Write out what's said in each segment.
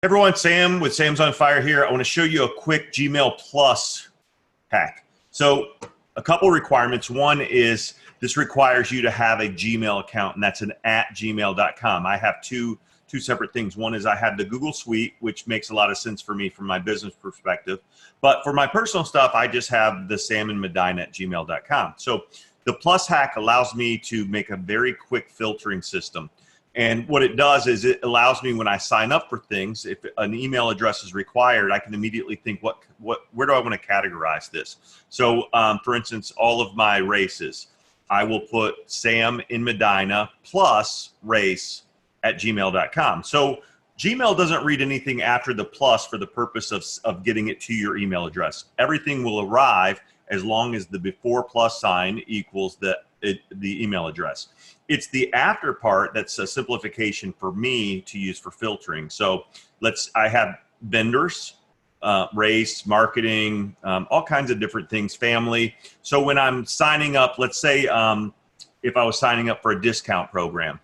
Everyone, Sam with Sam's on Fire here. I want to show you a quick Gmail Plus hack. So a couple requirements. One is this requires you to have a Gmail account, and that's an @gmail.com. I have two separate things. One is I have the Google Suite, which makes a lot of sense for me from my business perspective. But for my personal stuff, I just have the samandmedina@gmail.com. So the Plus hack allows me to make a very quick filtering system. And what it does is it allows me, when I sign up for things, if an email address is required, I can immediately think, where do I want to categorize this? So, for instance, all of my races, I will put Sam in Medina plus race at gmail.com. So Gmail doesn't read anything after the plus for the purpose of getting it to your email address. Everything will arrive as long as the before plus sign equals the email address. It's the after part that's a simplification for me to use for filtering. So I have vendors, race, marketing, all kinds of different things, family. So when I'm signing up, let's say if I was signing up for a discount program,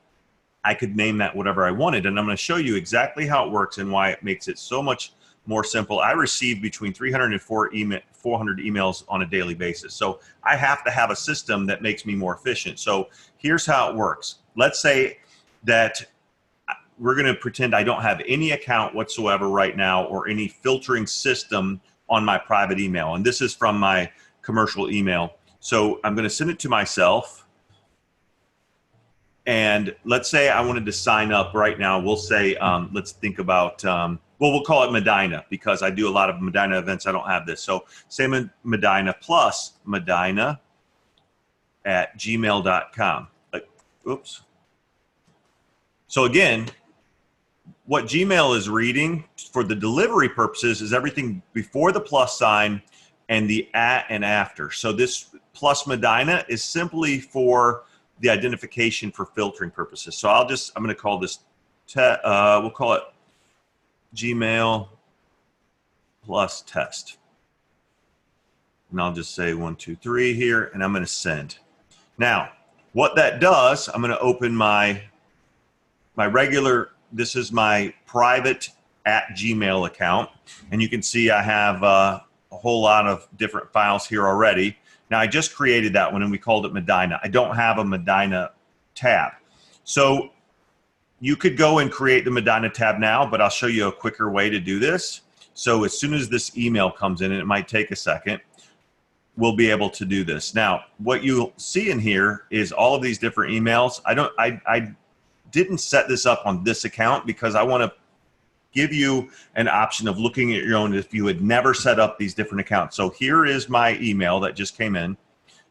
I could name that whatever I wanted. And I'm going to show you exactly how it works and why it makes it so much more simple. I receive between 300 and 400 emails on a daily basis. So I have to have a system that makes me more efficient. So here's how it works. Let's say that we're going to pretend I don't have any account whatsoever right now or any filtering system on my private email. And this is from my commercial email. So I'm going to send it to myself. And let's say I wanted to sign up right now. We'll say, let's think about, we'll call it Medina because I do a lot of Medina events. I don't have this. So Sam Medina plus Medina at gmail.com. Oops. So again, what Gmail is reading for the delivery purposes is everything before the plus sign and the at and after. So this plus Medina is simply for the identification for filtering purposes. So I'm going to call this, we'll call it Gmail plus test. And I'll just say 1, 2, 3 here, and I'm going to send. Now, what that does, I'm going to open my regular, this is my private @Gmail account. And you can see I have a whole lot of different files here already. Now, I just created that one, and we called it Medina. I don't have a Medina tab. So you could go and create the Medina tab now, but I'll show you a quicker way to do this. So as soon as this email comes in, and it might take a second, we'll be able to do this. Now, what you'll see in here is all of these different emails. I didn't set this up on this account because I want to give you an option of looking at your own if you had never set up these different accounts. So here is my email that just came in.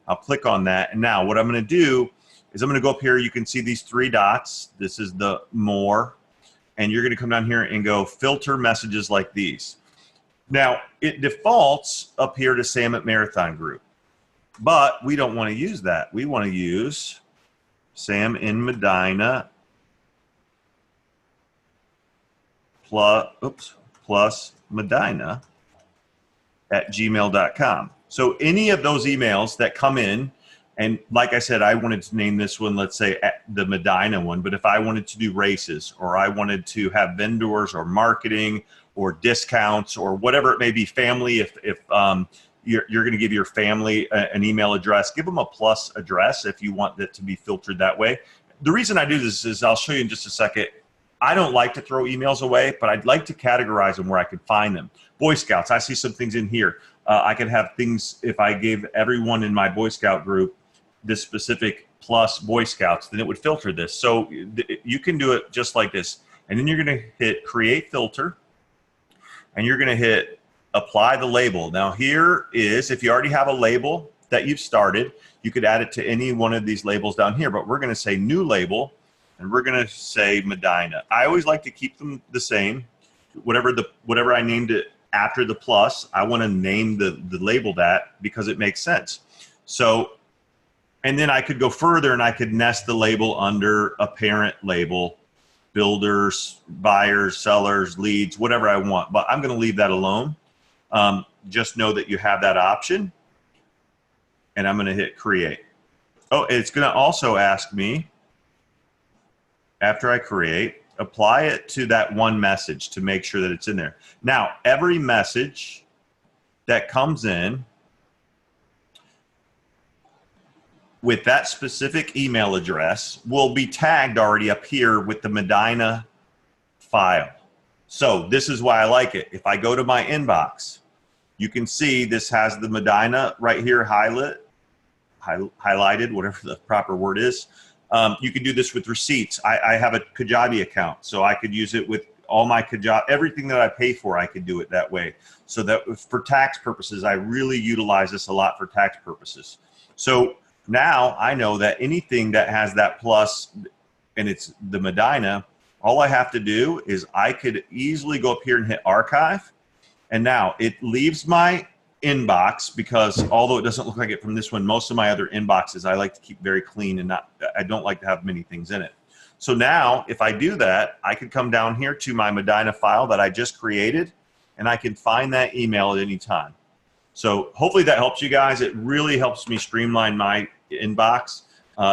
I'll click on that. And now what I'm going to do is I'm going to go up here. You can see these 3 dots. This is the more. And you're going to come down here and go filter messages like these. Now, it defaults up here to Sam at Marathon Group. But we don't want to use that. We want to use Sam in Medina plus Medina at gmail.com. So any of those emails that come in, and like I said, I wanted to name this one, let's say the Medina one, but if I wanted to do races or I wanted to have vendors or marketing or discounts or whatever it may be, family, if you're going to give your family an email address, give them a plus address if you want it to be filtered that way. The reason I do this is I'll show you in just a second. I don't like to throw emails away, but I'd like to categorize them where I could find them. Boy Scouts, I see some things in here. I could have things, if I gave everyone in my Boy Scout group this specific plus Boy Scouts, then it would filter this. So you can do it just like this. And then you're going to hit Create Filter, and you're going to hit Apply the Label. Now here is, if you already have a label that you've started, you could add it to any one of these labels down here, but we're going to say New Label. And we're going to say Medina. I always like to keep them the same. Whatever I named it after the plus, I want to name the label that because it makes sense. So, and then I could go further and I could nest the label under a parent label, builders, buyers, sellers, leads, whatever I want. But I'm going to leave that alone. Just know that you have that option. And I'm going to hit Create. Oh, it's going to also ask me, after I create, apply it to that one message to make sure that it's in there. Now, every message that comes in with that specific email address will be tagged already up here with the Medina file. So this is why I like it. If I go to my inbox, you can see this has the Medina right here highlighted, whatever the proper word is. You can do this with receipts. I have a Kajabi account, so I could use it with all my Kajabi, everything that I pay for, I could do it that way. So that for tax purposes, I really utilize this a lot for tax purposes. So now I know that anything that has that plus and it's the Medina, all I have to do is I could easily go up here and hit archive. And now it leaves my inbox, because although it doesn't look like it from this one, most of my other inboxes I like to keep very clean and I don't like to have many things in it. So now if I do that, I could come down here to my Medina file that I just created and I can find that email at any time. So hopefully that helps you guys. It really helps me streamline my inbox.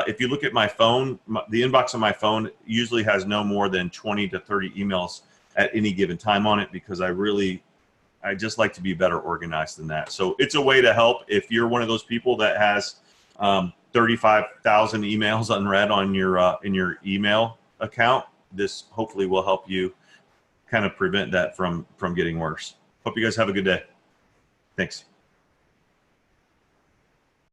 If you look at my phone, the inbox on my phone usually has no more than 20 to 30 emails at any given time on it, because I just like to be better organized than that. So it's a way to help if you're one of those people that has 35,000 emails unread on your in your email account. This hopefully will help you kind of prevent that from getting worse. Hope you guys have a good day. Thanks.